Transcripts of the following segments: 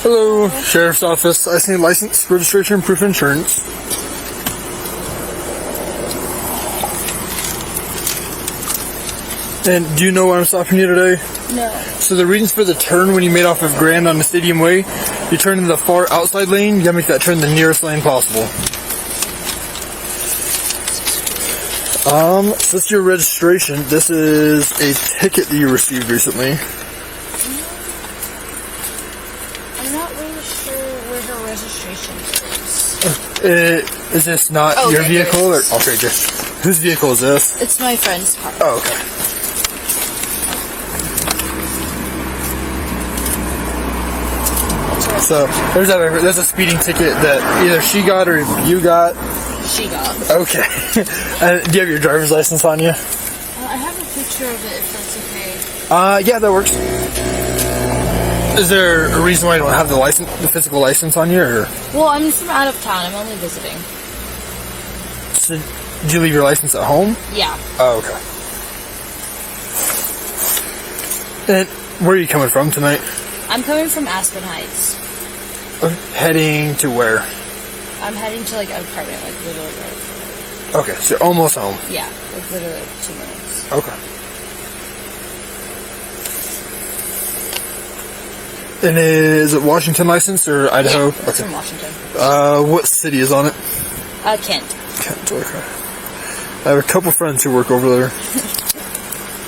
Hello, Sheriff's Office. I need license, registration, proof of insurance. And do you know why I'm stopping you today? No. So the reasons for the turn when you made off of Grand on the Stadium Way, you turn in the far outside lane, you gotta make that turn in the nearest lane possible. So this is your registration. This is a ticket that you received recently. I'm not really sure where the registration is. Is this not your vehicle? Or okay, just whose vehicle is this? It's my friend's car. Oh, okay. So there's a speeding ticket that either she got or you got. She got. Okay. Do you have your driver's license on you? I have a picture of it, if that's okay. Yeah, that works. Is there a reason why you don't have the physical license on you, or? Well, I'm from out of town. I'm only visiting. So, did you leave your license at home? Yeah. Oh, okay. And where are you coming from tonight? I'm coming from Aspen Heights. Heading to where? I'm heading to, like, an apartment, like, literally right. Okay, so you're almost home. Yeah, like, literally, like, 2 minutes. Okay. And is it Washington license or Idaho? Yeah, it's from Washington. What city is on it? Kent. Kent, okay. I have a couple friends who work over there.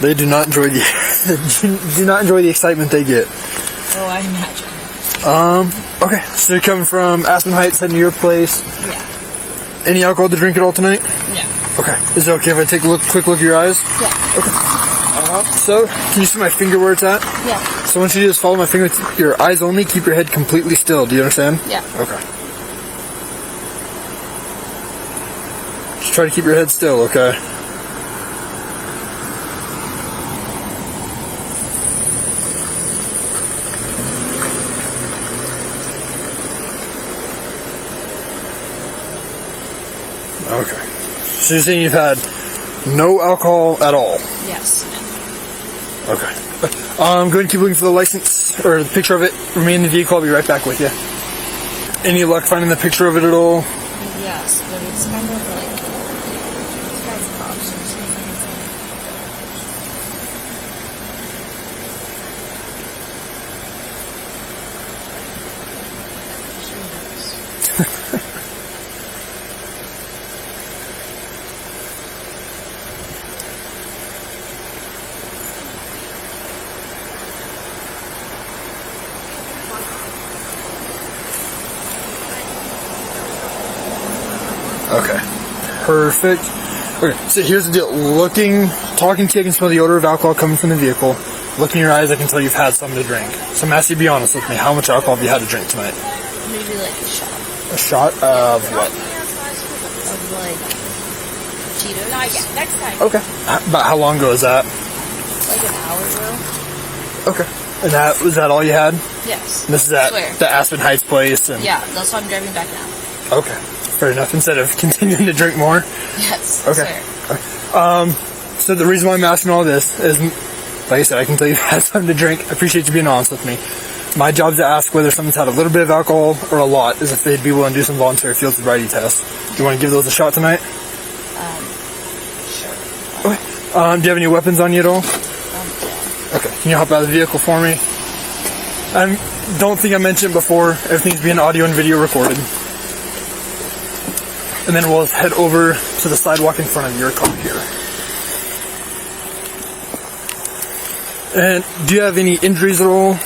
They do not enjoy the excitement they get. Oh, I imagine. Okay, so you're coming from Aspen Heights, heading to your place. Yeah. Any alcohol to drink at all tonight? Yeah. Okay. Is it okay if I take a quick look at your eyes? Yeah. Okay. So, can you see my finger where it's at? Yeah. So once you do is follow my finger with your eyes only, keep your head completely still. Do you understand? Yeah. Okay. Just try to keep your head still, okay? Okay. So you're saying you've had no alcohol at all? Yes. Okay. Go ahead and keep looking for the license, or the picture of it. Remain in the vehicle, I'll be right back with you. Any luck finding the picture of it at all? Yes, but it's kind of like... It's got props or something. Okay. Perfect. Okay, so here's the deal. Talking to you, I can smell the odor of alcohol coming from the vehicle. Looking in your eyes, I can tell you've had something to drink. So I'm asking you to be honest with me. How much alcohol have you had to drink tonight? Maybe like a shot. A shot of what? Of like Cheetos. Yeah, next time. Okay. About how long ago was that? Like an hour ago. Okay. And was that all you had? Yes. And this is at the Aspen Heights place? And yeah, that's why I'm driving back now. Okay. Fair enough. Instead of continuing to drink more? Yes. Okay. So the reason why I'm asking all this is, like I said, I can tell you've had something to drink. I appreciate you being honest with me. My job to ask whether someone's had a little bit of alcohol or a lot is if they'd be willing to do some voluntary field sobriety tests. Do you want to give those a shot tonight? Sure. Okay. Do you have any weapons on you at all? Yeah. Okay. Can you hop out of the vehicle for me? I don't think I mentioned before, everything's being audio and video recorded. And then we'll head over to the sidewalk in front of your car here. And do you have any injuries at all?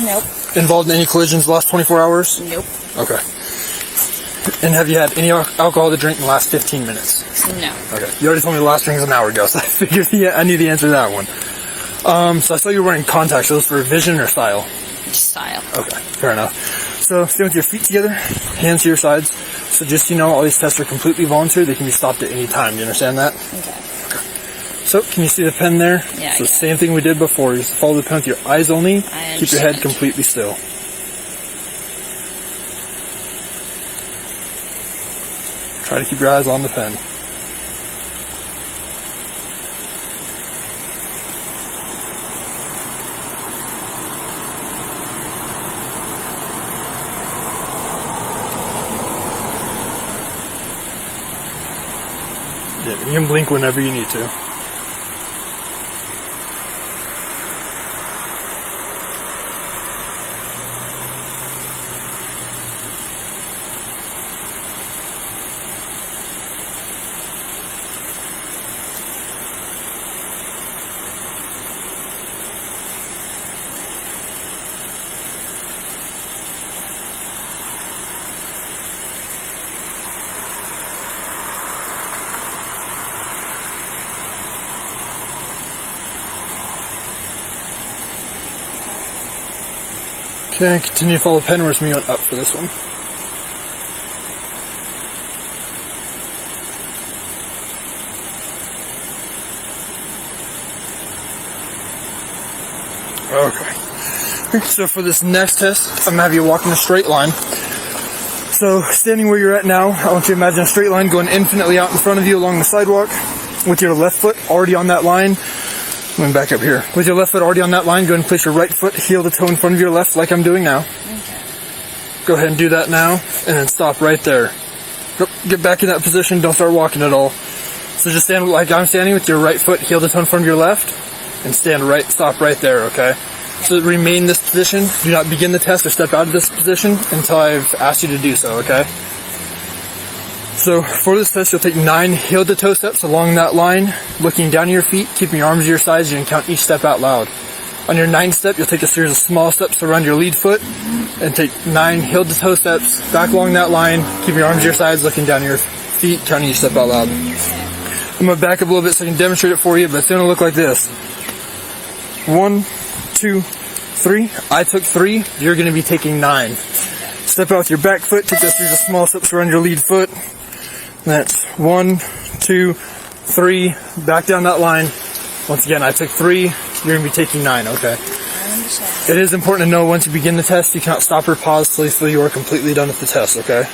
Nope. Involved in any collisions the last 24 hours? Nope. Okay. And have you had any alcohol to drink in the last 15 minutes? No. Okay. You already told me the last drink was an hour ago, so I figured I knew the answer to that one. So I saw you were wearing contacts. Are those for vision or style? Style. Okay, fair enough. So stand with your feet together, hands to your sides. So just so you know, all these tests are completely voluntary. They can be stopped at any time. Do you understand that? Okay. So can you see the pen there? Yeah. So same thing we did before. You just follow the pen with your eyes only. Keep your head completely still. Try to keep your eyes on the pen. Yeah, you can blink whenever you need to. Okay, continue to follow the pen. Where's me going up for this one? Okay. So for this next test, I'm going to have you walk in a straight line. So standing where you're at now, I want you to imagine a straight line going infinitely out in front of you along the sidewalk with your left foot already on that line. I'm going back up here. With your left foot already on that line, go ahead and place your right foot heel to toe in front of your left like I'm doing now. Okay. Go ahead and do that now, and then stop right there. Get back in that position, don't start walking at all. So just stand like I'm standing with your right foot heel to toe in front of your left, and stop right there, okay? So remain in this position. Do not begin the test or step out of this position until I've asked you to do so, okay? So for this test, you'll take 9 heel to toe steps along that line, looking down at your feet, keeping your arms to your sides, and count each step out loud. On your 9th step, you'll take a series of small steps around your lead foot, and take 9 heel to toe steps back along that line, keeping your arms to your sides, looking down at your feet, counting each step out loud. I'm going to back up a little bit so I can demonstrate it for you, but it's going to look like this. 1, 2, 3. I took 3. You're going to be taking 9. Step out with your back foot, take that series of small steps around your lead foot. That's 1, 2, 3. Back down that line. Once again, I took 3. You're going to be taking 9, okay? It is important to know once you begin the test, you cannot stop or pause until you are completely done with the test, okay? Okay.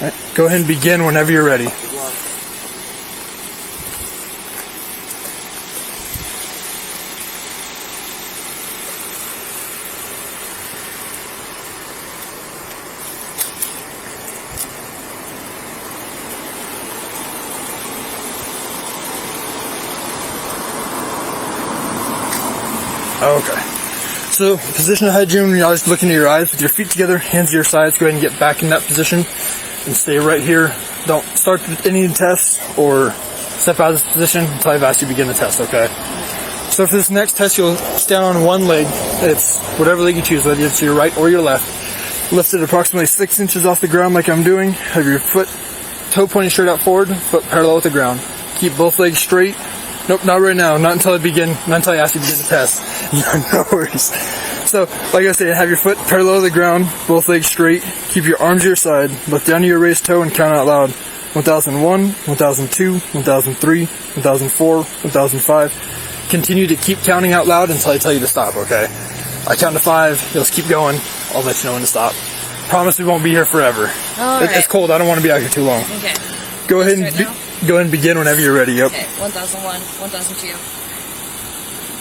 All right, go ahead and begin whenever you're ready. Okay. So, position of head, June, you're always looking at your eyes with your feet together, hands to your sides. Go ahead and get back in that position and stay right here. Don't start any tests or step out of this position until I've asked you to begin the test, okay? So for this next test, you'll stand on one leg. It's whatever leg you choose, whether it's your right or your left. Lift it approximately 6 inches off the ground like I'm doing. Have your toe pointing straight out forward, foot parallel with the ground. Keep both legs straight. Nope, not right now. Not until I ask you to begin the test. No worries. So, like I said, have your foot parallel to the ground, both legs straight. Keep your arms to your side. Look down to your raised toe and count out loud. 1001, 1002, 1003, 1004, 1005. Continue to keep counting out loud until I tell you to stop, okay? I count to 5. You'll just keep going. I'll let you know when to stop. Promise we won't be here forever. It's cold. I don't want to be out here too long. Okay. Go ahead and begin whenever you're ready. Yep. Okay. 1001, 1002.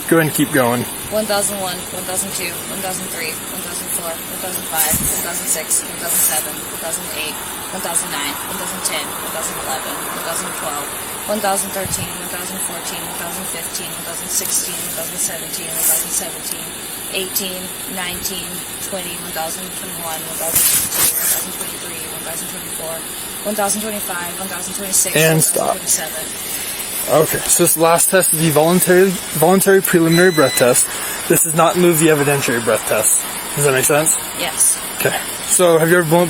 Go ahead and keep going. 1001, 1002, 1003, 1004, 1005, 1006, 1007, 1008, 1009, 1010, 2011, 2012, 1013, 2014, 2015, 2016, 2017, 2017, 18, 19, 20, 2021, 2022, 2023, 1024, 1025, 1026, and stop. 1027. Okay, so this last test is the voluntary preliminary breath test. This does not move the evidentiary breath test. Does that make sense? Yes. Okay. So, have you ever blown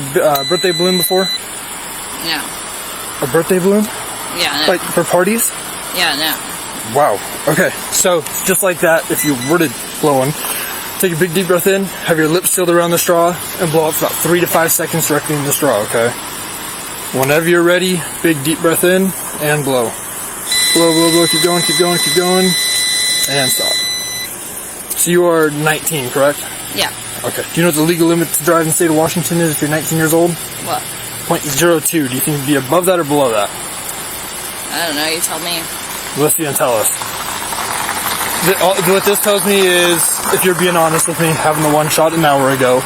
birthday balloon before? No. A birthday balloon? Yeah, no. Like for parties? Yeah, no. Wow. Okay. So, just like that, if you were to blow one, take a big deep breath in, have your lips sealed around the straw, and blow up for about 3 to 5 seconds directly in the straw, okay? Whenever you're ready, big deep breath in, and blow. Blow, blow, blow, keep going, keep going, keep going, and stop. So you are 19, correct? Yeah. Okay. Do you know what the legal limit to drive in the state of Washington is if you're 19 years old? What? .02. Do you think you'd be above that or below that? I don't know, you tell me. Let's be and tell us. What this tells me is, if you're being honest with me, having the one shot an hour ago,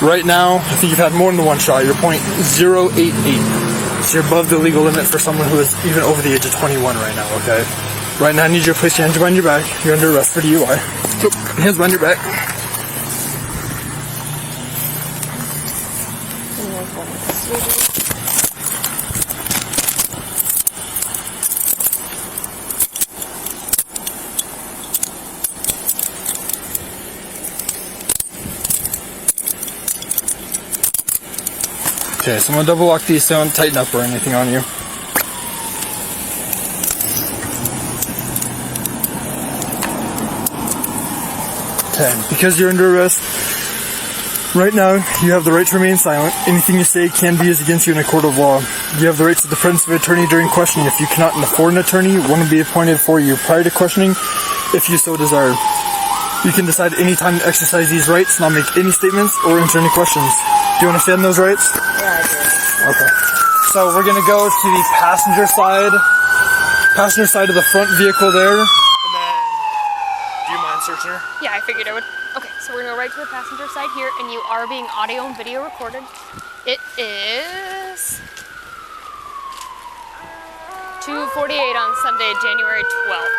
right now, I think you've had more than the one shot. You're .088. So you're above the legal limit for someone who is even over the age of 21 right now, okay? Right now I need you to place your hands behind your back. You're under arrest for DUI. So, hands behind your back. Okay, so I'm gonna double lock these so I don't tighten up or anything on you. Okay, because you're under arrest, right now you have the right to remain silent. Anything you say can be used against you in a court of law. You have the right to the presence of an attorney during questioning. If you cannot afford an attorney, one will be appointed for you prior to questioning if you so desire. You can decide any time to exercise these rights, not make any statements or answer any questions. Do you understand those rights? Yeah, I do. Okay. So we're gonna go to the passenger side of the front vehicle there. And then, do you mind searching her? Yeah, I figured I would. Okay, so we're gonna go right to the passenger side here, and you are being audio and video recorded. It is 2:48 on Sunday, January 12th.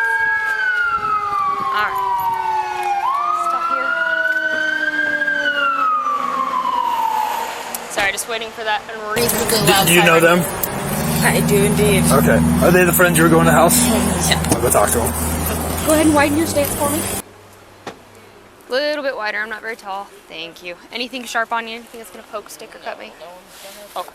All right. Stop here. Sorry, just waiting for that unreasonably loud Do you know them? I do indeed. Okay. Are they the friends you were going to house? Yeah. I'll go talk to them. Go ahead and widen your stance for me. A little bit wider. I'm not very tall. Thank you. Anything sharp on you? Anything that's going to poke, stick, or cut me? Okay.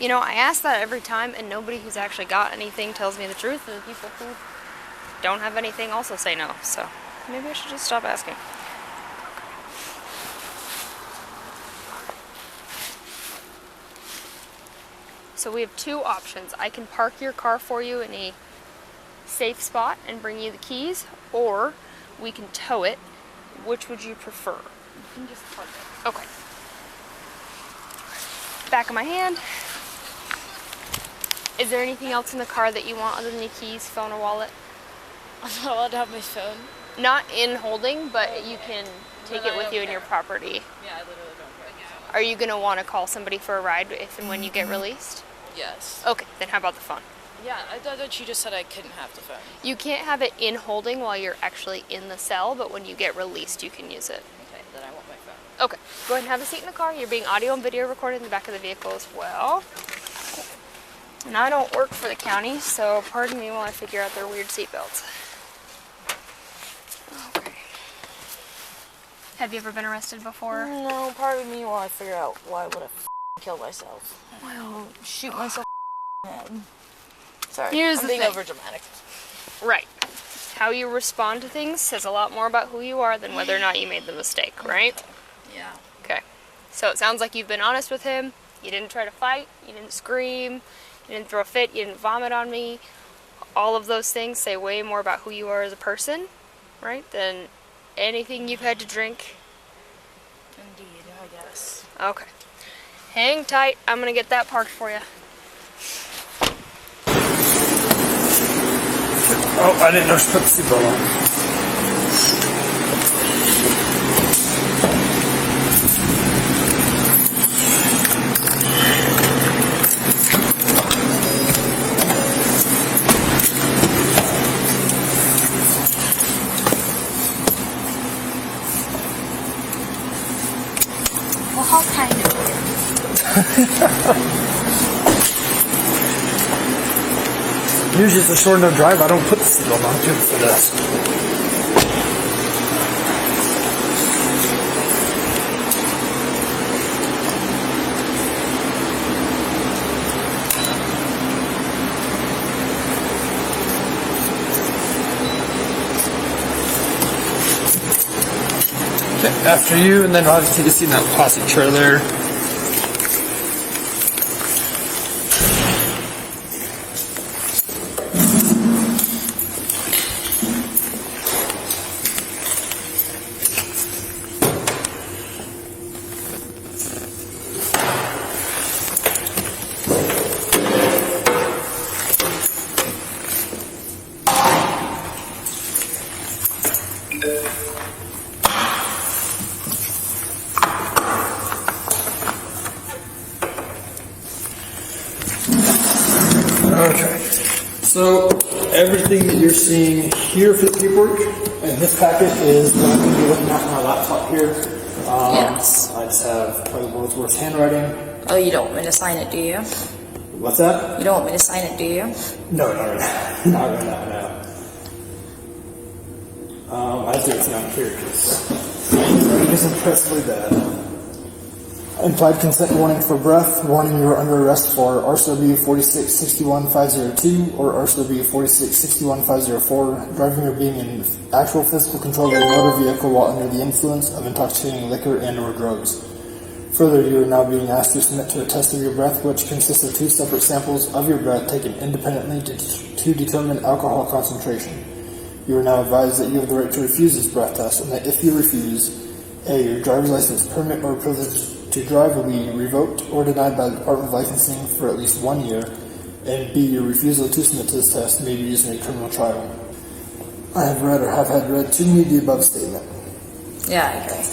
You know, I ask that every time, and nobody who's actually got anything tells me the truth, and the people who don't have anything also say no. So maybe I should just stop asking. So we have two options. I can park your car for you in a safe spot and bring you the keys, or we can tow it. Which would you prefer? You can just park it. Okay. Back of my hand. Is there anything else in the car that you want other than your keys, phone, or wallet? I'm not allowed to have my phone. Not in holding, but you can take it with you in your property. Yeah, I literally don't care. Are you going to want to call somebody for a ride if and when you get released? Yes. Okay, then how about the phone? Yeah, I thought that you just said I couldn't have the phone. You can't have it in holding while you're actually in the cell, but when you get released, you can use it. Okay, then I want my phone. Okay, go ahead and have a seat in the car. You're being audio and video recorded in the back of the vehicle as well. And I don't work for the county, so pardon me while I figure out their weird seatbelts. Okay. Have you ever been arrested before? No, pardon me while I figure out why would I kill myself. Well, shoot myself in the head. Sorry, Here's I'm the being thing. overdramatic. Right. How you respond to things says a lot more about who you are than whether or not you made the mistake, right? Yeah. Okay. So it sounds like you've been honest with him. You didn't try to fight. You didn't scream. You didn't throw a fit. You didn't vomit on me. All of those things say way more about who you are as a person, right, than anything you've had to drink. Indeed, I guess. Okay. Hang tight. I'm going to get that parked for you. Oh, I didn't know she put the seatbelt on. Well, how kind of you. Usually it's a short enough drive, I don't put the seatbelt on too for this. Okay, after you, and then I'll just take a seat in that plastic chair there. Okay. So everything that you're seeing here for the paperwork in this packet is what I'm going to be looking at on my laptop here. Yes. I just have probably the world's worst handwriting. Oh, you don't want me to sign it, do you? What's that? You don't want me to sign it, do you? No, not right now. Not right now, no. I do it down here because it is impressively bad. Implied consent warning for breath. Warning, you are under arrest for RCW 4661502 or RCW 4661504, driving or being in actual physical control of a motor vehicle while under the influence of intoxicating liquor and or drugs. Further, you are now being asked to submit to a test of your breath, which consists of 2 separate samples of your breath taken independently to determine alcohol concentration. You are now advised that you have the right to refuse this breath test, and that if you refuse, A, your driver's license, permit, or privilege to drive will be revoked or denied by the Department of Licensing for at least 1 year, and B, your refusal to submit to this test may be used in a criminal trial. I have read or have had read to me the above statement. Yeah, I agree.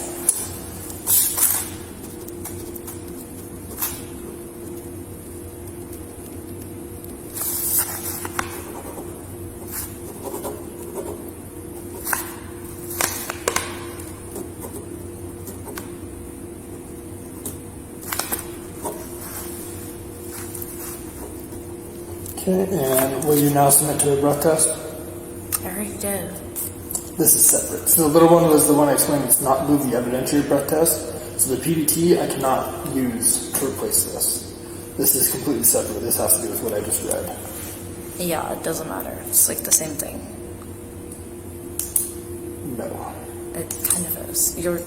Okay, and will you now submit to a breath test? I already did. This is separate. So the little one was the one I explained it's not the evidentiary breath test. So the PBT I cannot use to replace this. This is completely separate. This has to do with what I just read. Yeah, it doesn't matter. It's like the same thing. No. It kind of is. You're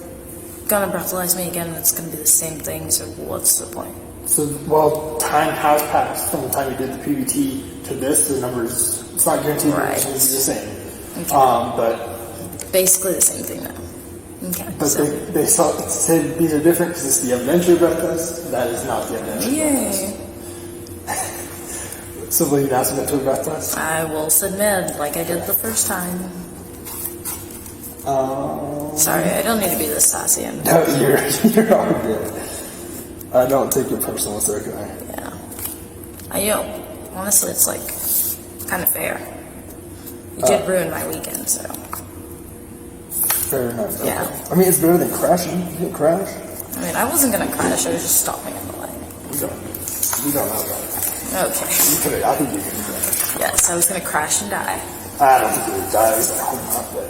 gonna breathalyze me again and it's gonna be the same thing, so what's the point? So while time has passed from the time you did the PBT to this, the numbers, it's not guaranteed that it's going to be the same. Okay. But basically the same thing now. Okay. But so. they said these are different because it's the evidentiary breath test. That is not the evidentiary breath test. So will you now submit to a breath test? I will submit like I did the first time. Sorry, I don't need to be this sassy. No, you're all good. I don't take it personal, sir. Yeah. Honestly, it's like kind of fair. You did ruin my weekend, so. Fair enough. Okay. Yeah. I mean, it's better than crashing. You didn't crash. I mean, I wasn't gonna crash. I was just stopping in the lane. We don't know about it. Okay. You could. I think you can crash. Yes, I was gonna crash and die. I don't think you would die. I hope not. But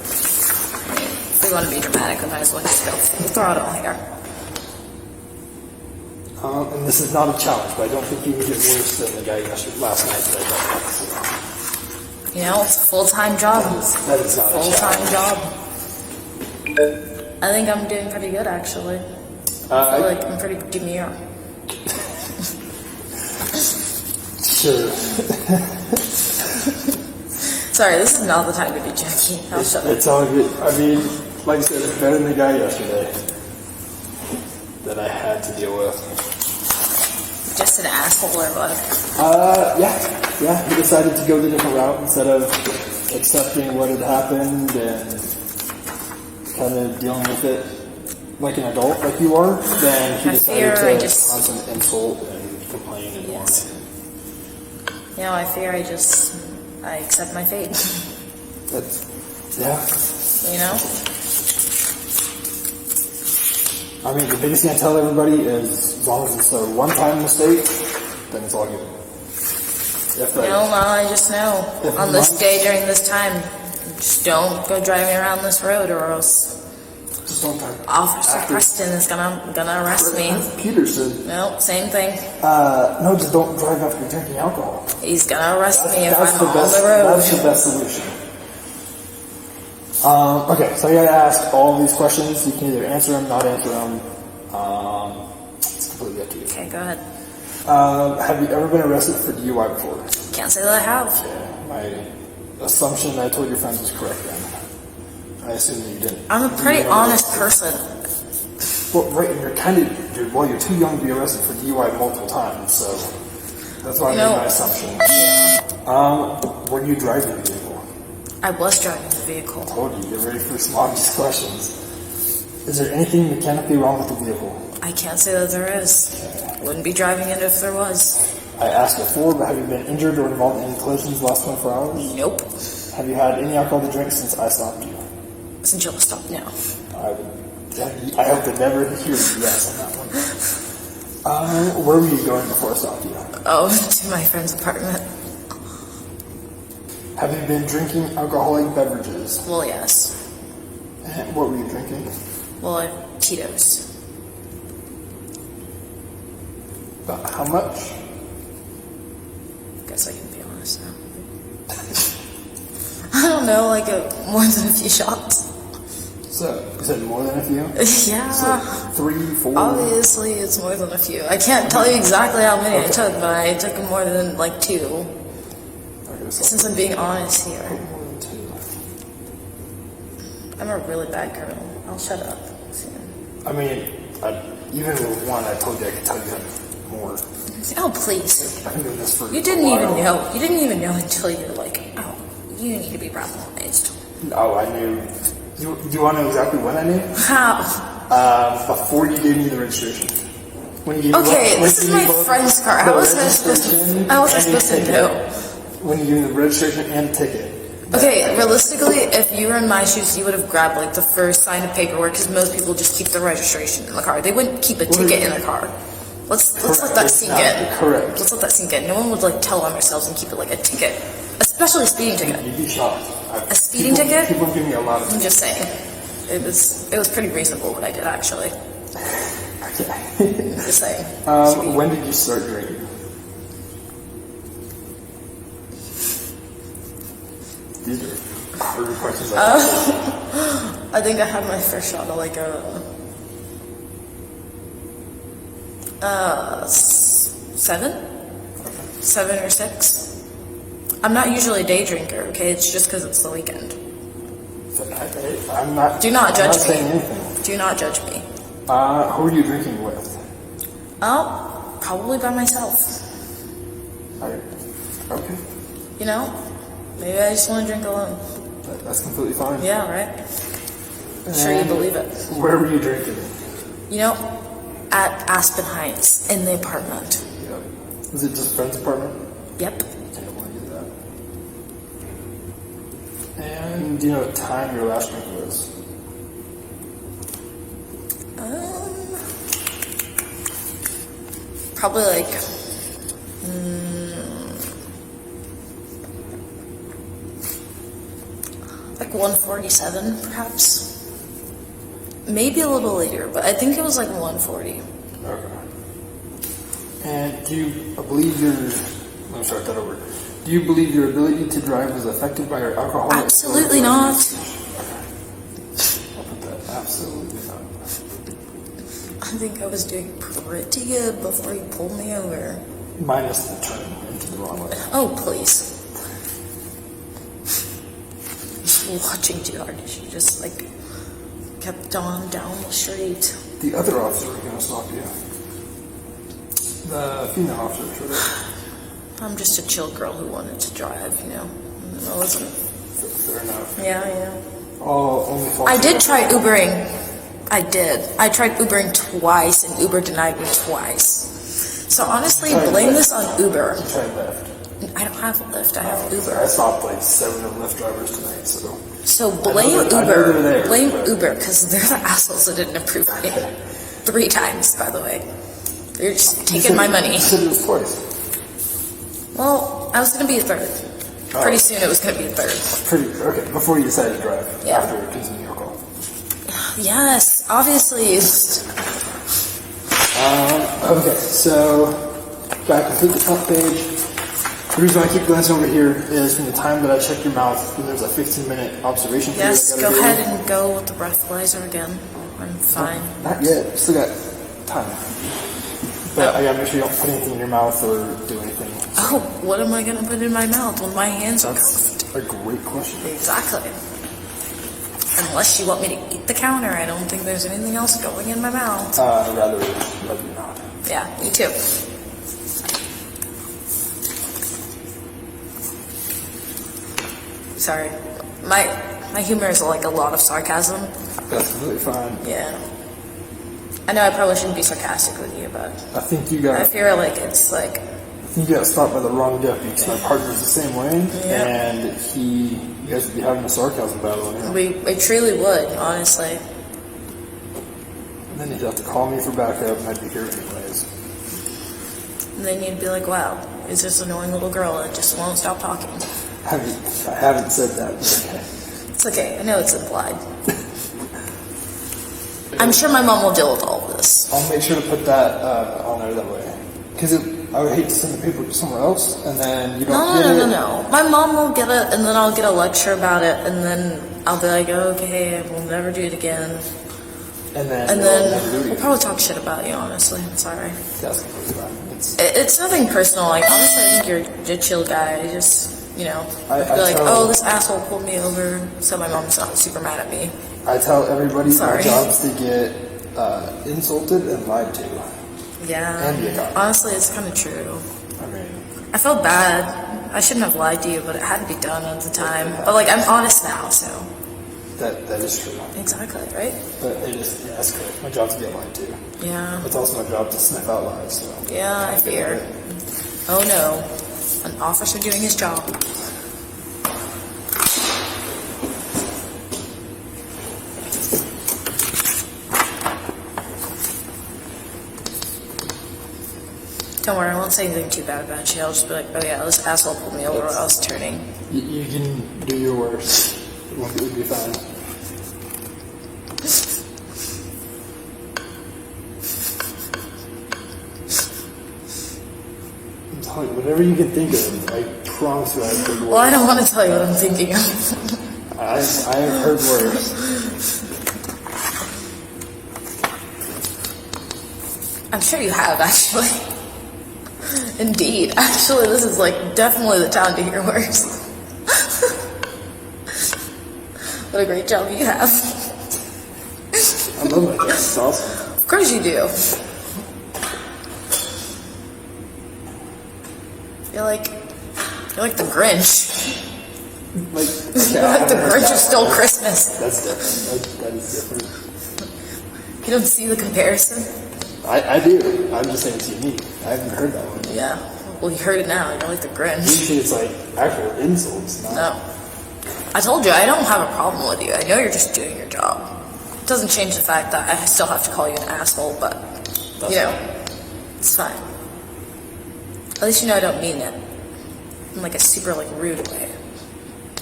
I mean, if we want to be dramatic, we might as well just go full throttle here. and this is not a challenge, but I don't think you can get worse than the guy last night that I got. So. You know, it's a full-time job. That is not a full-time job. I think I'm doing pretty good, actually. I feel like I'm pretty demure. Sure. Sorry, this is not the time to be joking. It's all good. I mean, like I said, it's better than the guy yesterday that I had to deal with. Just an asshole or what? Yeah. He decided to go the different route instead of accepting what had happened and kind of dealing with it like an adult, like you are. Then he decided to constant insult and complain and yes. You know, I fear I accept my fate. That's, yeah. You know? I mean, the biggest thing I tell everybody is, as long as it's a one-time mistake, then it's all good. I just know. On this day during this time, just don't go driving around this road or else just one time. Officer Preston is gonna arrest me. Peterson. No, same thing. No, just don't drive after you're drinking alcohol. He's gonna arrest me if I'm on the road. That's the best solution. Okay, so I gotta ask all these questions. You can either answer them, not answer them. It's completely up to you. Okay, go ahead. Have you ever been arrested for DUI before? Can't say that I have. Yeah, my assumption that I told your friends was correct then. I assume that you didn't. I'm a pretty honest person. Well, right, and you're too young to be arrested for DUI multiple times, so that's why I made my assumption. Yeah. Were you driving the vehicle? I was driving the vehicle. I told you, get ready for some obvious questions. Is there anything mechanically wrong with the vehicle? I can't say that there is. Wouldn't be driving it if there was. I asked before, but have you been injured or involved in any collisions the last 24 hours? Nope. Have you had any alcohol to drink since I stopped you? Since you'll stop now. I hope to never hear a yes on that one. Where were you going before I stopped you? Oh, to my friend's apartment. Have you been drinking alcoholic beverages? Well, yes. And what were you drinking? Well, Tito's. About how much? Guess I can be honest now. I don't know, like more than a few shots. So, you said more than a few? Yeah. So, 3, 4? Obviously, it's more than a few. I can't tell you exactly how many I took, but I took more than like 2. Okay, so Since I'm being honest here. more than 2. I'm a really bad girl. I'll shut up soon. I mean, even with 1, I told you I could tell you had more. Oh, please. I've been doing this for You didn't a even while. know. You didn't even know until you're like, oh, you need to be randomized. Oh, I knew. Do you want to know exactly when I knew? How? Before you gave me the registration. When you gave Okay, me this is my friend's car. How was I supposed to know? When you gave me the registration and the ticket. Okay, realistically, if you were in my shoes, you would have grabbed like the first sign of paperwork because most people just keep the registration in the car. They wouldn't keep a ticket in the car. Let's let that sink in. Correct. Let's let that sink in. No one would like tell on themselves and keep it like a ticket, especially a speeding ticket. You'd be shocked. A speeding ticket? People give me a lot of. I'm just saying, it was pretty reasonable what I did actually. Okay. Just saying. When did you start drinking? These are harder questions. I think I had my first shot at like a 7 or 6. I'm not usually a day drinker, okay? It's just because it's the weekend. I'm not. Do not I'm judge not me. saying anything. Do not judge me. Who are you drinking with? Oh, probably by myself. Okay. You know? Maybe I just want to drink alone. That's completely fine. Yeah, right? I'm sure you believe it. Where were you drinking? You know, at Aspen Heights, in the apartment. Yep. Was it just a friend's apartment? Yep. I don't want to do that. And do you know what time your last drink was? Probably like... like 1:47, perhaps. Maybe a little later, but I think it was like 1:40. Okay. And do you believe let me start that over. Do you believe your ability to drive was affected by your alcohol? Absolutely not. I'll put that. Absolutely not. I think I was doing pretty good before you pulled me over. Minus the turn into the wrong way. Oh, please. Watching too hard. She just like kept on down the street. The other officer was going to stop you. The female officer, sure. I'm just a chill girl who wanted to drive, you know. I wasn't. Fair enough. Yeah. Only false I did try Ubering. I did. I tried Ubering twice, and Uber denied me twice. So honestly, blame this on Uber. You tried Lyft. I don't have a Lyft. I have Uber. I stopped like 7 of Lyft drivers tonight, so. So blame I know they're Uber. there, Blame but- Uber because they're the assholes that didn't approve me. 3 times, by the way. They're just taking my money. You said it was twice. Well, I was gonna be a 3rd. Pretty soon it was gonna be a 3rd. Okay, before you decided to drive. Yeah. After consuming alcohol. Yes, obviously. Okay, so back to the front page. The reason I keep glancing over here is from the time that I checked your mouth, there's a 15-minute observation period. Yes, I go gotta do. ahead and go with the breathalyzer again. I'm fine. Not yet. Still got time. But I gotta make sure you don't put anything in your mouth or do anything. Oh, what am I gonna put in my mouth when my hands are That's a great question. Exactly. Unless you want me to eat the counter, I don't think there's anything else going in my mouth. Rather not. Yeah, me too. Sorry. My humor is like a lot of sarcasm. That's completely fine. Yeah. I know I probably shouldn't be sarcastic with you, but I think you I got feel like it's like You got stopped by the wrong deputy because my partner's the same way, and you guys would be having a sarcasm battle in here. We truly would, honestly. And then you'd have to call me for backup, and I'd be here anyways. And then you'd be like, wow, is this annoying little girl that just won't stop talking? I haven't said that. It's okay, I know it's implied. I'm sure my mom will deal with all of this. I'll make sure to put that on there that way. Because I would hate to send the paperwork somewhere else, and then you don't get it. No. My mom will get it, and then I'll get a lecture about it, and then I'll be like, okay, we'll never do it again. And then we'll probably talk shit about you, honestly. I'm sorry. That's completely fine. It's nothing personal. Like, honestly, I think you're a chill guy. I just, be like, oh, this asshole pulled me over, so my mom's not super mad at me. I tell everybody my job's to get insulted and lied to. Yeah. And be a cop. Honestly, it's kind of true. I mean, I felt bad. I shouldn't have lied to you, but it had to be done at the time. But, like, I'm honest now, so. that is true. Exactly, right? But that's correct. My job's to get lied to. Yeah. It's also my job to sniff out lies. So Yeah, I fear. Oh, no. An officer doing his job. Don't worry, I won't say anything too bad about you. I'll just be like, oh yeah, this asshole pulled me over while I was turning. You can do your worst. It would be fine. I'm telling you, whatever you can think of, I promise you I've heard worse. Well, I don't want to tell you what I'm thinking of. I have heard worse. I'm sure you have, actually. Indeed. Actually, this is like definitely the time to hear worse. What a great job you have. I love my job. It's awesome. Of course you do. You're like the Grinch. You're like the Grinch who stole Christmas. That's different. That is different. You don't see the comparison? I do. I'm just saying it's unique. I haven't heard that one. Yeah. Well, you heard it now. You're like the Grinch. Usually it's like actual insults. No. I told you, I don't have a problem with you. I know you're just doing your job. It doesn't change the fact that I still have to call you an asshole, but, it's fine. At least you know I don't mean it in like a super rude way.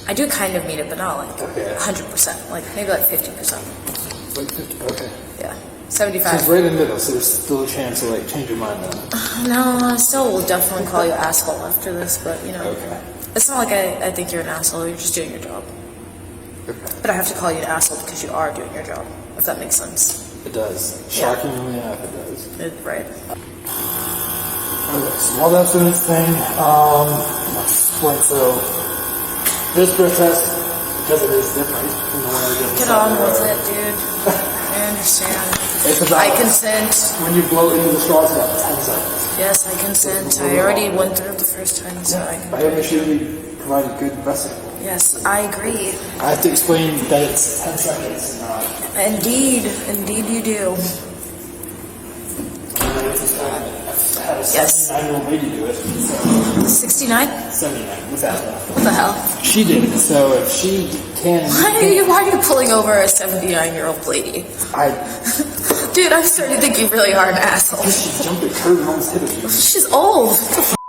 I do kind of mean it, but not like 100%. Like maybe like 50%. Like 50, okay. Yeah. 75. So it's right in the middle, so there's still a chance to change your mind then. No, I still will definitely call you asshole after this, but Okay. It's not like I think you're an asshole, you're just doing your job. Okay. But I have to call you an asshole because you are doing your job, if that makes sense. It does. Shockingly enough, it does. Right. Okay, so while that's doing its thing, so this breath test, because it is different from the one I did. Get on with it, dude. I understand. It's about, I consent. When you blow into the straw, it's about 10 seconds. Yes, I consent. I already went through it the first time, so I I make sure we provide a good breath sample. Yes, I agree. I have to explain that it's 10 seconds, not... Indeed you do. Yes. 79-year-old lady do it. 69? 79. What's that? What the hell? She did it, so if she can... Why are you pulling over a 79-year-old lady? Dude, I'm starting to think you really are an asshole. She jumped a curb and almost hit her. She's old.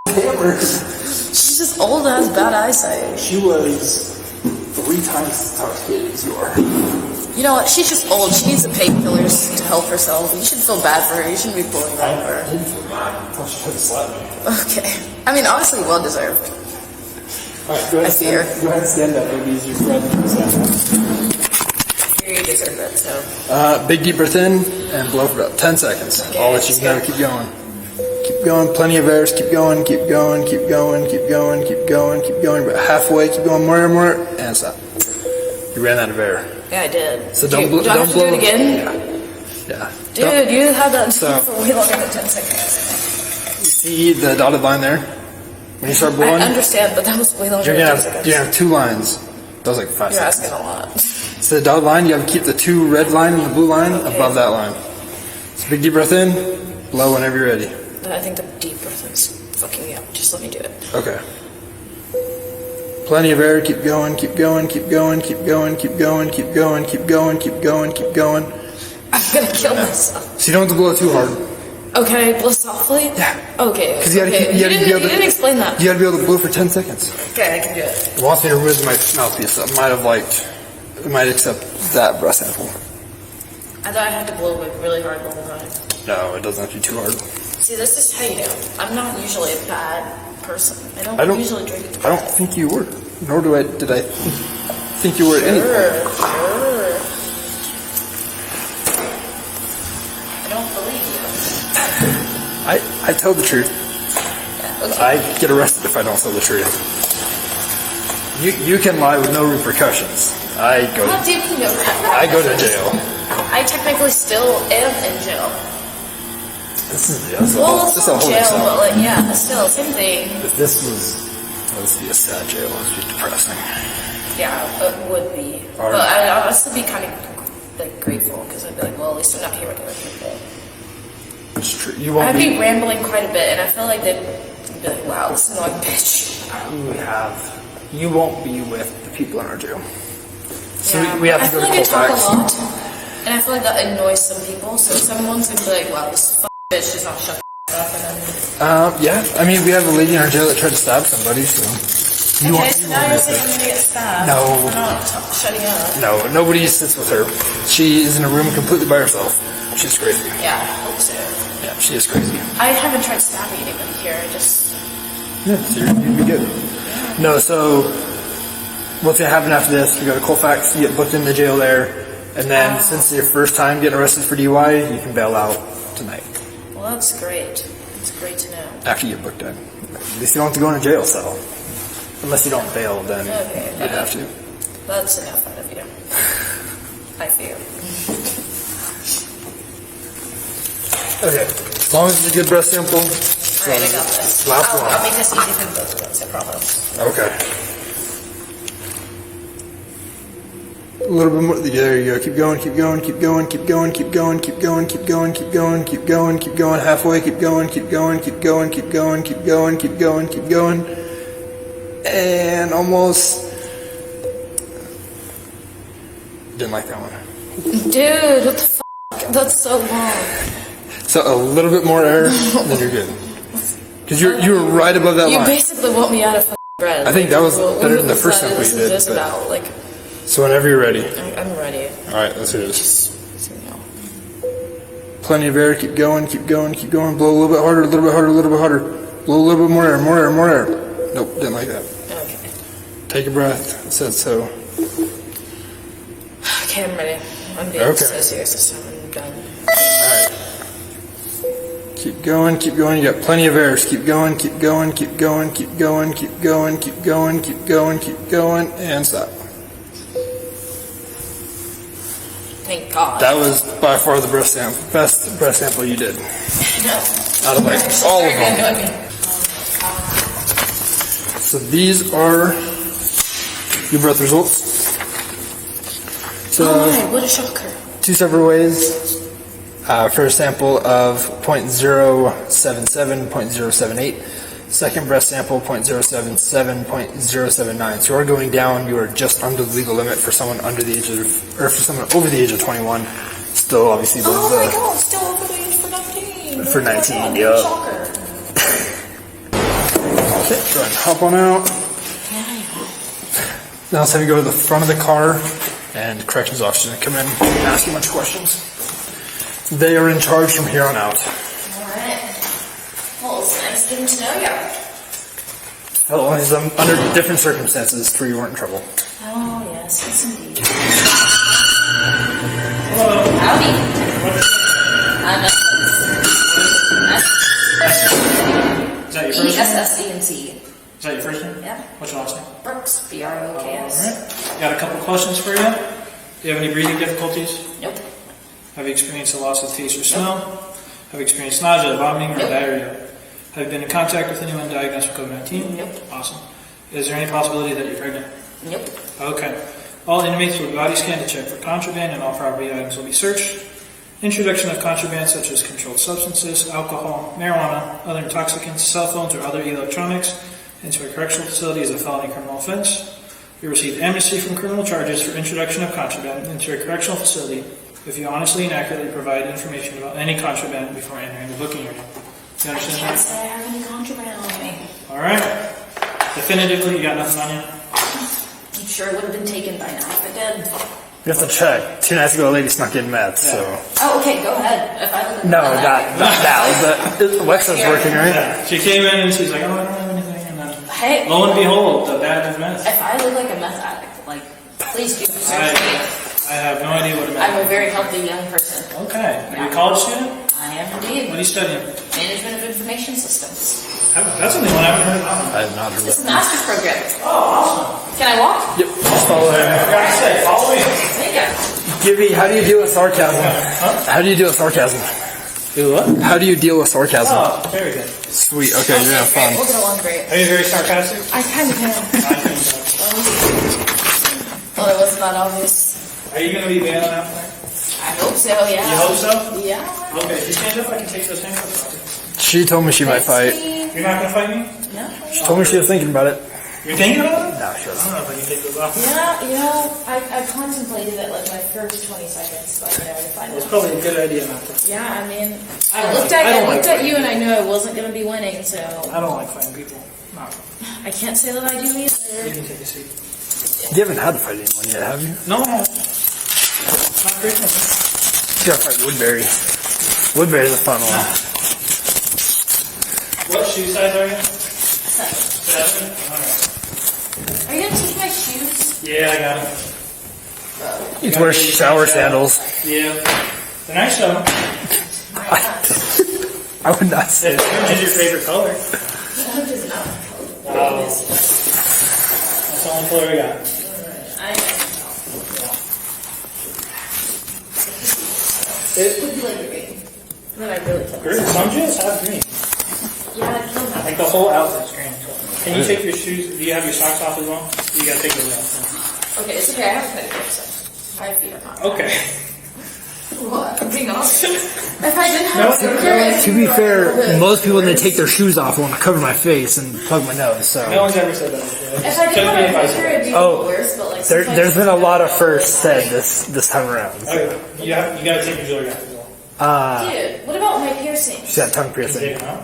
Hammer. She's just old and has bad eyesight. She was 3 times as intoxicated as you are. You know what? She's just old. She needs the painkillers to help herself. You should feel bad for her. You shouldn't be pulling her over. I didn't feel bad. I thought she tried to slap me. Okay. I mean, honestly, well deserved. Alright, go ahead and stand up. Maybe use your friend. You deserve it, so. Big deep breath in and blow for about 10 seconds. Okay, I'll let you know. Keep going. Keep going. Plenty of airs. Keep going. Keep going. Keep going. Keep going. Keep going. Keep going. About halfway. Keep going more and more. And stop. You ran out of air. Yeah, I did. So do I have to do it again? Yeah. Dude, you had that So- for way longer than 10 seconds. You see the dotted line there? When you start blowing, I understand, but that was way longer you're than 10 gonna seconds. have 2 lines. That was like 5 You're seconds. asking a lot. So the dotted line, you have to keep the 2 red line and the blue line above that line. So big deep breath in, blow whenever you're ready. I think the deep breath is fucking me up. Just let me do it. Okay. Plenty of air. Keep going. Keep going. Keep going. Keep going. Keep going. Keep going. Keep going. Keep going. Keep going. I'm gonna kill myself. So you don't have to blow it too hard. Okay, blow softly? Yeah. Okay. Because you didn't explain that. You gotta be able to blow for 10 seconds. Okay, I can do it. It wants me to remove my mouthpiece. So it might accept that breath sample. I thought I had to blow like really hard the whole time. No, it doesn't have to be too hard. See, this is how you do. I'm not usually a bad person. I don't usually drink. I don't think you were. Nor did I think you were at any point. Sure. I don't believe you. I tell the truth. Yeah, okay. I get arrested if I don't tell the truth. You can lie with no repercussions. How do you know that? I go to jail. I technically still am in jail. This is It's not jail, but like, yeah, still, same thing. If this would be a sad jail. It would be depressing. Yeah, it would be. But I'd also be kind of like grateful because I'd be like, well, at least I'm not here with other people. It's true. I'd be rambling quite a bit, and I feel like they'd be like, wow, this annoying bitch. You won't be with the people in our jail. So Yeah, we have to go to I feel like I talk Colfax. a lot, and I feel like that annoys some people. So someone's gonna be like, wow, this bitch does not shut the up, and then. Yeah. I mean, we have a lady in our jail that tried to stab somebody, so. So now you're saying I'm gonna get stabbed. No. I'm not shutting up. No, nobody sits with her. She is in a room completely by herself. She's crazy. Yeah, I hope so. Yeah, she is crazy. I haven't tried stabbing anybody here. I just. Yeah, so you'd be good. No, so what's gonna happen after this? We go to Colfax, you get booked in the jail there, and then since it's your first time getting arrested for DUI, you can bail out tonight. Well, that's great. It's great to know. After you get booked in. At least you don't have to go in a jail cell. Unless you don't bail, then you'd have to. That's enough out of you. I fear. Okay. As long as it's a good breath sample. Alright, I got this. Last one. I'll make this easy for both of us, I promise. Okay. A little bit more. There you go. Keep going, keep going, keep going, keep going, keep going, keep going, keep going, keep going, keep going, keep going. Halfway, keep going, keep going, keep going, keep going, keep going, keep going, keep going. And almost. Didn't like that one. Dude, what the f***? That's so long. So a little bit more air, then you're good. Because you were right above that line. You basically want me out of f***ing breath. I think that was better than the first sample you did. This about, like, So whenever you're ready. I'm ready. Alright, let's do this. So, no. Plenty of air, keep going, keep going, keep going. Blow a little bit harder, a little bit harder, a little bit harder. Blow a little bit more air, more air, more air. Nope, didn't like that. Okay. Take a breath. It said so. Okay, I'm ready. I'm being so serious this time. I'm done. Alright. Keep going, keep going. You got plenty of air. Keep going, keep going, keep going, keep going, keep going, keep going, keep going, keep going, and stop. Thank God. That was by far the best breath sample you did. No. Out of like all of them. So these are your breath results. So what a shocker. two separate ways. First sample of 0.077, 0.078. Second breath sample 0.077, 0.079. So you are going down. You are just under the legal limit for someone under the age of, or for someone over the age of 21. Still, obviously, those. Oh my God! Still over the age for 19. For 19, God, yeah. Shocker. Okay, go ahead and hop on out. Now let's have you go to the front of the car, and corrections officer going to come in and ask you a bunch of questions. They are in charge from here on out. Alright. Well, it's nice getting to know you. Well, he's under different circumstances to where you weren't in trouble. Oh, yes, indeed. Howdy. I'm Is that your first name? E-S-S-E-N-C. Is that your first name? Yeah. What's your last name? Brooks. B-R-O-K-S. Alright. Got a couple questions for you. Do you have any breathing difficulties? Nope. Have you experienced a loss of taste or smell? Have you experienced nausea, vomiting, or Nope. diarrhea? Have you been in contact with anyone diagnosed with COVID-19? Nope. Awesome. Is there any possibility that you're pregnant? Nope. Okay. All inmates will be body scanned to check for contraband and all property items will be searched. introduction of contraband such as controlled substances, alcohol, marijuana, other intoxicants, cell phones, or other electronics into a correctional facility is a felony criminal offense. You receive amnesty from criminal charges for introduction of contraband into a correctional facility if you honestly and accurately provide information about any contraband before entering the booking area. You I understand can't that? say I have any contraband on me. All right. Definitively, you got nothing on you? I'm sure it would have been taken by now if it did. You have to check. 2 nights ago, a lady snuck in meth, so. Oh, okay, go ahead. If I look at No, that, not now, but Wexler's working, right? Yeah. She came in and she's like, oh, I don't have anything. And then, Hey, lo and behold, the bag of meth. if I look like a meth addict, like, please do search me. I have no idea what a I'm meth a very healthy young person. Okay. Are you a college student? I am What are indeed. you studying? Management of Information Systems. That's the only one I haven't heard of. I have not heard It's of a master's program. Oh, awesome. Can I walk? Yep, just follow him. I gotta say, follow me. Thank you. Gibby, how do you deal with sarcasm? How do you deal with sarcasm? Do what? How do you deal with sarcasm? Oh, very good. Sweet, okay, you're gonna have Great. fun. We'll get along great. Are you very sarcastic? I kind of am. I think so. Well, it wasn't that obvious. Are you going to be bailing out there? I hope so, yeah. You hope so? Yeah. Okay, if you stand up, I can take those handcuffs off. She told me she might fight. You're not going to fight me? No. She told me she was thinking about it. You're thinking about it? No, she I wasn't. don't know if I can take those off. Yeah, I contemplated it like my first 20 seconds, but I find It's it. probably a good idea not to. Yeah, I mean, I I don't looked like at you and I knew I wasn't going to be winning, so I don't like fighting people. No. I can't say that I do You either. can take a seat. You haven't had to fight anyone yet, have you? No, I haven't. Not frequently. You gotta fight Woodbury. Woodbury's a fun one. What shoe size are you? 7? Alright. Are you going to take my shoes? Yeah, I got it. You can wear shower sandals. Yeah. They're nice though. I would not say that. Orange is your favorite color. What is not? Oh. That's the only color I got. It would be like green. Then I really can't. Green. Some jeans have green. Yeah, I'd kill that. Like the whole outfit's green. Can you take your shoes? Do you have your socks off as well? You gotta take those off. Okay, it's okay. I have a pedicure, so my feet are not. Okay. What? I'm being honest. If I didn't have No, a pedicure, To be fair, most people when they take their shoes off want to cover my face and plug my nose. No So one's ever said that before. if I didn't have a pedicure, it'd be Oh, worse. But like, there's been a lot of firsts said this time around. Okay. You gotta take your jewelry off as well. Dude, what about my piercings? She's got tongue Can you take piercing. them out?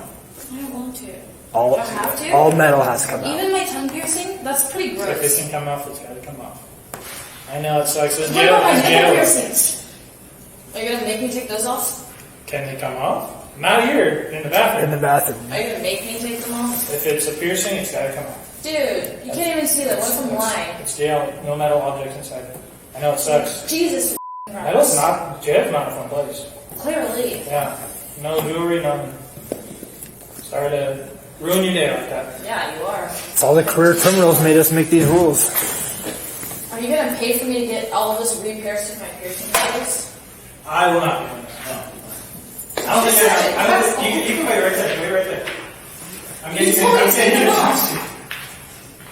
I don't want to. All Do I have to? all metal has to come out. Even my tongue piercing? That's pretty If it gross. can come off, it's gotta come off. I know it sucks. In What jail, about my in nipple jail, piercings? Are you gonna make me take those off? can they come off? Not here, in the bathroom. In the bathroom. Are you gonna make me take them off? If it's a piercing, it's gotta come off. Dude, you can't even see that. What if I'm lying? It's jail, no metal objects inside it. I know it sucks. Jesus I know it's not, jail's not a fun place. Clearly. Yeah. No jewelry, nothing. Sorry to ruin your day like that. Yeah, you are. It's all the career criminals made us make these rules. Are you gonna pay for me to get all of this re-pierced with my piercing needles? I will not be doing that, no. I don't think I don't think, you can wait right there, wait right there. I'm getting you a jumpsuit.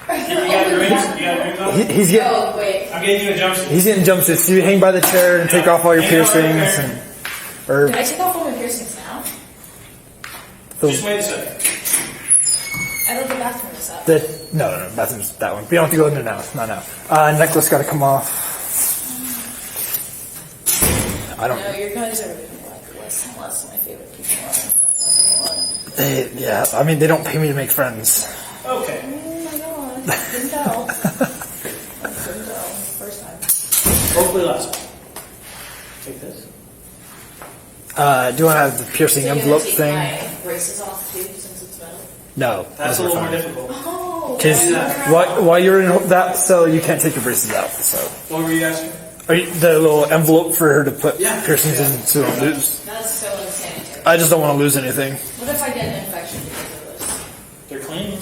You got your rings? You got your rings on? He's getting Oh, wait. I'm getting you a jumpsuit. he's getting jumpsuits. You hang by the chair and take off all your piercings and or Can I take off all my piercings now? Just the wait a second. I love the bathroom is up. no bathroom's that one. You don't have to go in there now. Not now. Necklace got to come off. I don't. No, your guys are like less and less my favorite people. Yeah, I mean they don't pay me to make friends. Okay. Oh my god. Didn't tell. Couldn't tell. First time. Hopefully last time. Take this. Do you want to have the piercing So you're envelope gonna take thing? my braces off too, since it's metal? No, That's a those are little more fine. difficult. Oh. Because while you're in that cell, you can't take your braces out. So, What were you asking? the little envelope for her to put Yeah. piercings in so don't lose. That's so insanitary. I just don't want to lose anything. What if I get an infection because of this? They're clean.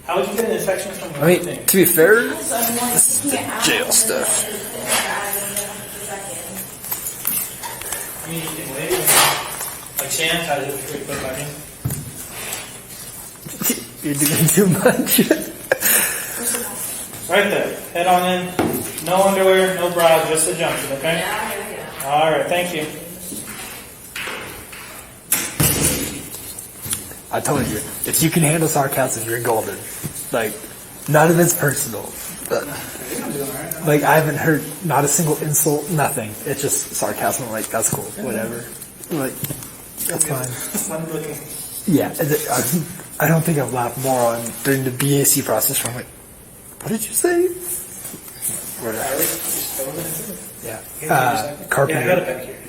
How would you get an infection from I mean, anything? to be fair, So I'm like, taking it out, jail and then stuff. I put it back, and then I put it back in. I mean, you can wait. Like sanitize it before you put it back in. you're doing too much. Right there. Head on in. No underwear, no bra, just the junction, okay? Yeah. All right, thank you. I told you, if you can handle sarcasm, you're golden. Like, none of it's personal. But, like, I haven't heard not a single insult, nothing. It's just sarcasm. Like, that's cool, whatever. Like, that's fine. Fun looking. Yeah, I don't think I've laughed more on during the BAC process. From like, what did you say? Whatever. Yeah.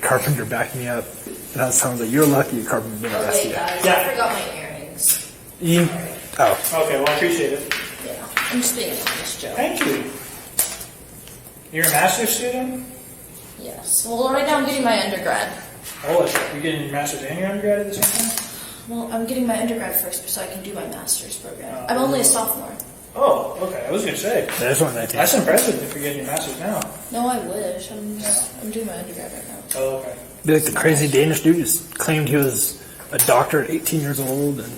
Carpenter backed me up. And I was telling him, like, you're lucky Carpenter didn't arrest you. I forgot my earrings. Okay, well, I appreciate it. Yeah. I'm just being honest, Joe. Thank you. You're a master's student? Yes. Well, right now I'm getting my undergrad. Oh, you're getting your master's and your undergrad at the same time? Well, I'm getting my undergrad first so I can do my master's program. I'm only a sophomore. Oh, okay. I was going to say. That's one I think. That's impressive if you're getting your master's now. No, I wish. I'm doing my undergrad right now. Oh, okay. Be like the crazy Danish dude just claimed he was a doctor at 18 years old and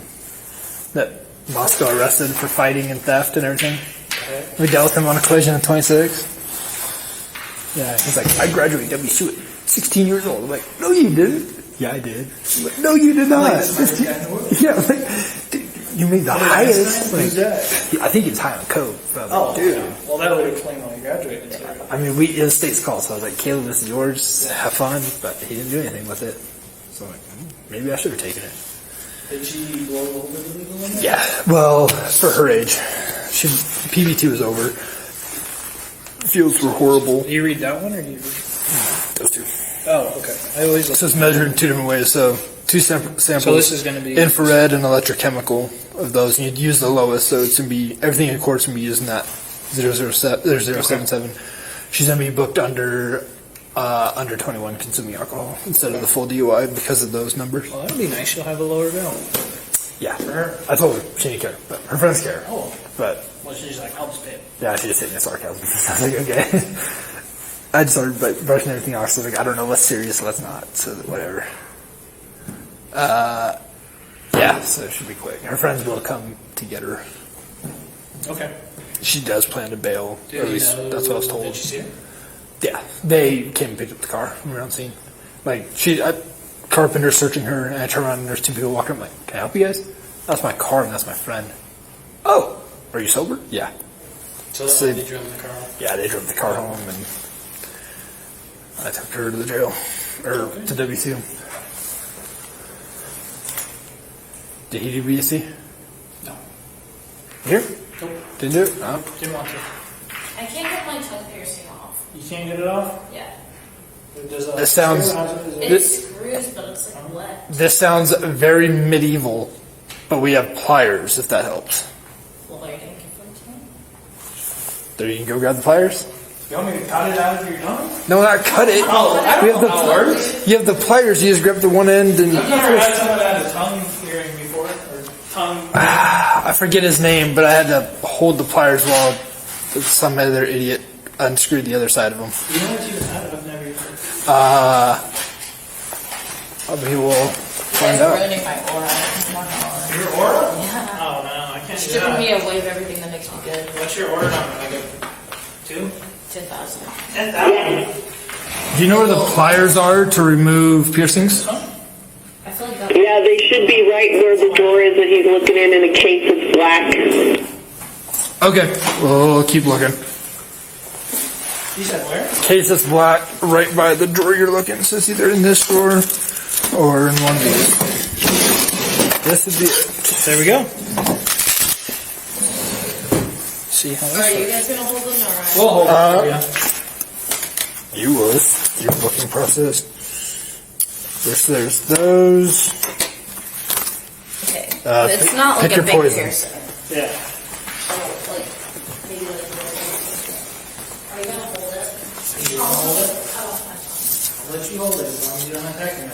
that Moscow arrested for fighting and theft and everything. Okay. We dealt with him on a collision at 26. Yeah, he's like, I graduated WSU at 16 years old. I'm like, no, you didn't. Yeah, I did. I'm like, no, you did not. Yeah, like, dude, you made the highest. Like, I think he was high on coke. But I was like, dude. Well, that would explain why you graduated. So. I mean, it was state's call, so I was like, Caleb, this is yours. Have fun. But he didn't do anything with it. So I'm like, maybe I should have taken it. Did she blow a little bit of legal limit? Yeah, well, for her age, PB2 was over. Fields were horrible. Do you read that one or do you read Those two. Oh, okay. I always look. So it's measured in two different ways. So two samples. So this is going to be infrared and electrochemical of those. And you'd use the lowest, so it's going to be everything in court's going to be using that 077. She's going to be booked under 21 consuming alcohol instead of the full DUI because of those numbers. Well, that'd be nice. She'll have a lower bill. Yeah, I told her she didn't care, but her friends care. Oh, but well, she's like, I'll just pay it. yeah, she just hit me with sarcasm. I was like, okay. I just started brushing everything off. So like, I don't know what's serious, what's not. So whatever. Yeah, so it should be quick. Her friends will come to get her. Okay. She does plan to bail. Or at least that's what I was told. Did you see her? Yeah, they came and picked up the car from around scene. Like Carpenter searching her, and I turn around and there's two people walking. I'm like, can I help you guys? That's my car and that's my friend. Oh, are you sober? Yeah. So they drove the car home? Yeah, they drove the car home and I took her to the jail, or to WC. Did he do BSC? No. Here? Nope. Didn't do it? No. Didn't want to. I can't get my tongue piercing off. You can't get it off? Yeah. This sounds. It screws, but it's like wet. This sounds very medieval, but we have pliers if that helps. Well, are you going to give them to me? There, you can go grab the pliers. You want me to cut it out of your tongue? No, not cut it. Oh, I We don't have know how it works. You have the pliers. You just grab the one end and. I've never had someone that had a tongue hearing before, or tongue. I forget his name, but I had to hold the pliers while some other idiot unscrewed the other side of them. You know what you had? I've never even heard. We will find out. Ruining my aura. Come on. Your aura? Yeah. Oh, no, I can't do Stripping that. me away of everything that makes me good. What's your aura number? Like a 2? 10,000. 10,000? Do you know where the pliers are to remove piercings? I feel like that. Yeah, they should be right where the door is that he's looking in a case of black. Okay, we'll keep looking. You said where? Case that's black, right by the drawer you're looking. So it's either in this drawer or in one of these. This would be it. There we go. See how Are you guys going to hold them or? We'll hold it for you. You was your booking process. There's those. Okay. But it's not pick like a your big poison. piercing. Yeah. So, like, maybe like. Are you going to hold it? You want to hold it? Cut off my tongue. I'll let you hold it as long as you don't attack me.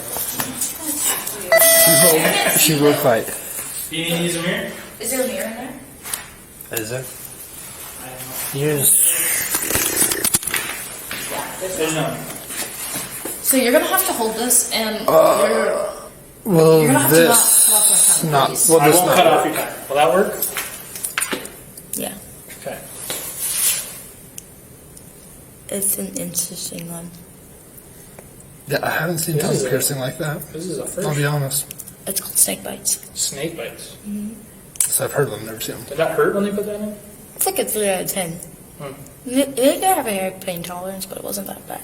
She will fight. Do you need to use a mirror? Is there a mirror in there? Is there? I don't know. Use. Yeah. There's none. So you're going to have to hold this and you're Well, going to have to this not cut off my tongue, not. please. Well, I this won't not. cut off your tongue. Will that work? Yeah. Okay. It's an interesting one. Yeah, I haven't seen tongue piercing like that. This is a first. I'll be honest. It's called snake bites. Snake bites. So I've heard of them, never seen them. Did that hurt when they put that in? It's like a 3 out of 10. Hmm. They have a hair pain tolerance, but it wasn't that bad.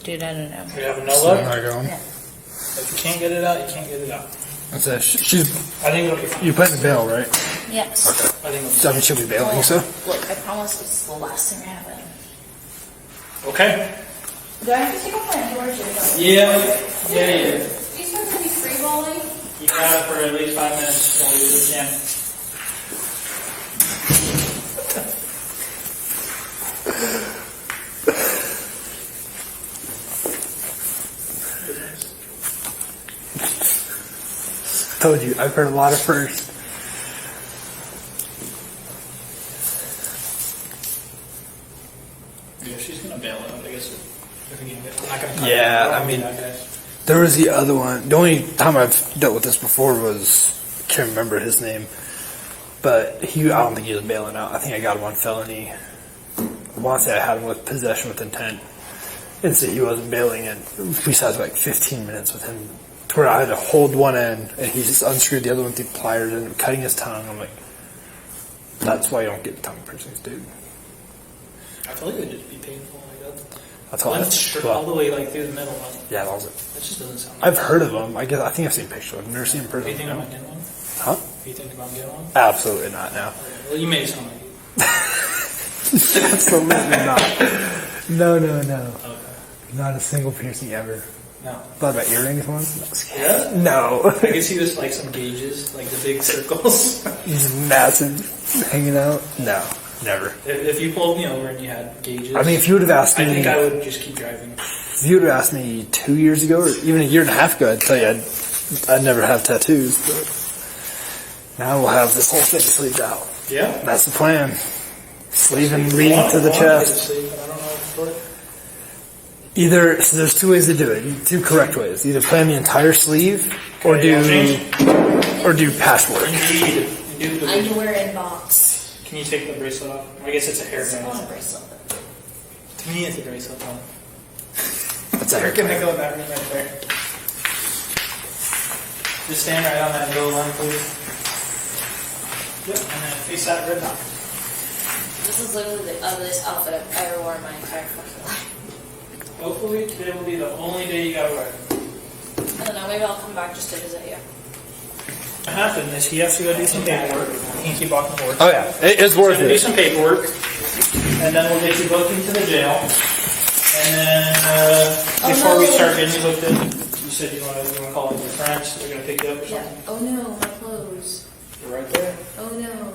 Dude, I don't know. You have no So I'm luck? not going. Yeah. If you can't get it out, you can't get it out. That's it. She's. I think it'll be fine. You plan to bail, right? Yes. Okay. I think it'll So, I mean, she'll be bailing, so. Look, I promise it's the last thing I have in. be okay. Do I have to take off my underwear too? Yeah. These are pretty free balling. You got it for at least 5 minutes while you can. Told you, I've heard a lot of firsts. Yeah, she's gonna bail out, I guess. If we can get, I'm not gonna. Yeah, I mean, there was the other one. The only time I've dealt with this before was, I can't remember his name, but I don't think he was bailing out. I think I got him on felony. I want to say I had him with possession with intent. And so he wasn't bailing, and we sat like 15 minutes with him, to where I had to hold one end, and he just unscrewed the other one through pliers and cutting his tongue. I'm like, that's why you don't get tongue piercings, dude. I feel like it would just be painful like that. That's all. All the way like through the middle. Like, Yeah, that was it. that just doesn't sound. I've heard of them. I think I've seen pictures of them. I've never seen them in Are you person. thinking about getting one? Huh? Are you thinking about getting one? Absolutely not now. Well, you made it sound like you. Absolutely not. No. Okay. Not a single piercing ever. No. Thought about earrings once? No, just kidding. Yeah? No. I can see this like some gauges, like the big circles. Just massive hanging out? No, never. If you pulled me over and you had gauges, I mean, if you would have asked I me, think I would just keep driving. if you would have asked me 2 years ago, or even a year and a half ago, I'd tell you I'd never have tattoos. But now we'll have this whole thing sleeved out. Yeah. That's the plan. Sleeve and leading to the chest. I don't know what for. Either, so there's 2 ways to do it, 2 correct ways. Either plan the entire sleeve, or Okay, do patchwork. Indeed. Underwear in box. Can you take the bracelet off? I guess it's a It's not a hairband. bracelet. To me, it's a bracelet. Huh? That's a You're gonna go in that room right there. Just stand right on that middle line, please. Yep, and then face that red dot. This is literally the ugliest outfit I've ever worn in my entire fucking life. Hopefully, today will be the only day you gotta wear it. I don't know, maybe I'll come back just to visit you. What happened is he has to go do some paperwork. He can keep walking forward. Oh yeah, it's worth Do it. some paperwork, and then we'll get you booked into the jail. And then before we start getting you booked in, you said you want to call in your friends. They're gonna pick you up or Yeah. something. Oh no, my clothes. You're right there. Oh no.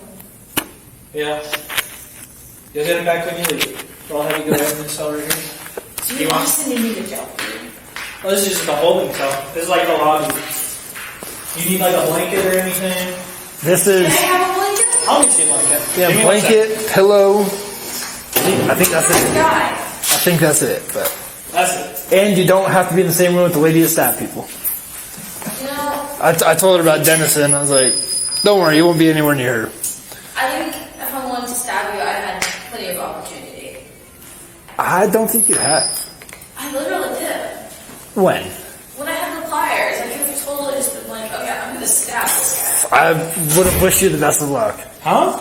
Yeah. You'll get them back when you leave. So I'll have you go ahead and cell right here. So You you're want- sending me to jail. Well, this is just a holding cell. This is like a lobby. You need like a blanket or anything? This Can I is, have a blanket? I'll get you a blanket. yeah, Give me 1 second. blanket, pillow. I think that's it. Guy. I think that's it. But That's it. and you don't have to be in the same room with the lady that stabbed people. You know, I told her about Denison. I was like, don't worry, you won't be anywhere near her. I think if I wanted to stab you, I had plenty of opportunity. I don't think you have. I literally did. When? When I had the pliers, I could have totally just been like, okay, I'm gonna stab this guy. I would have wished you the best of luck. Huh?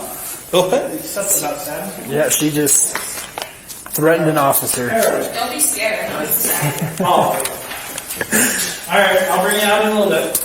What? Something about that. Yeah, she just threatened an officer. Don't be scared. I'm not scared. Oh. Alright, I'll bring you out in a little bit.